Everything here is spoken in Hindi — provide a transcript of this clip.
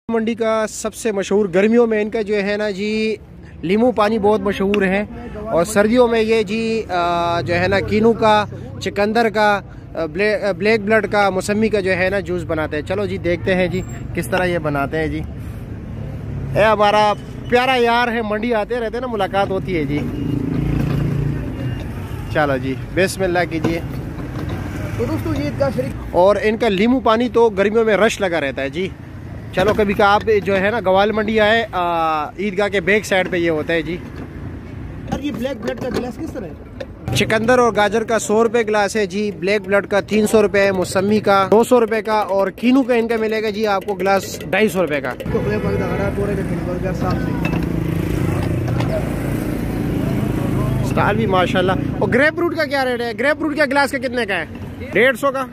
मंडी का सबसे मशहूर गर्मियों में इनका जो है ना जी लीमू पानी बहुत मशहूर है, और सर्दियों में ये जी जो है ना कीनू का, चिकंदर का, ब्लैक ब्लड का, मौसमी का जो है ना जूस बनाते हैं। चलो जी देखते हैं जी किस तरह ये बनाते हैं जी। ये हमारा प्यारा यार है, मंडी आते रहते हैं ना, मुलाकात होती है जी। चलो जी बिस्मिल्लाह कीजिए। तो दोस्तों ये ईदगाह शरीफ और इनका लीमू पानी तो गर्मियों में रश लगा रहता है जी। चलो कभी का आप जो है ना गवाल मंडी आए, ईदगाह के बैक साइड पे ये होता है जी। ये ब्लैक ब्लड का गिलास किस तरह है? चिकंदर और गाजर का 100 रुपए गिलास है जी, ब्लैक ब्लड का 300 रुपए, मौसमी का 200 रुपए का, और कीनू का इनका मिलेगा जी आपको गिलास 250 रुपए का। स्टाइल भी माशाल्लाह। और ग्रेप फ्रूट का क्या रेट है? ग्रेप फ्रूट का गिलास का कितने का है? 150 का।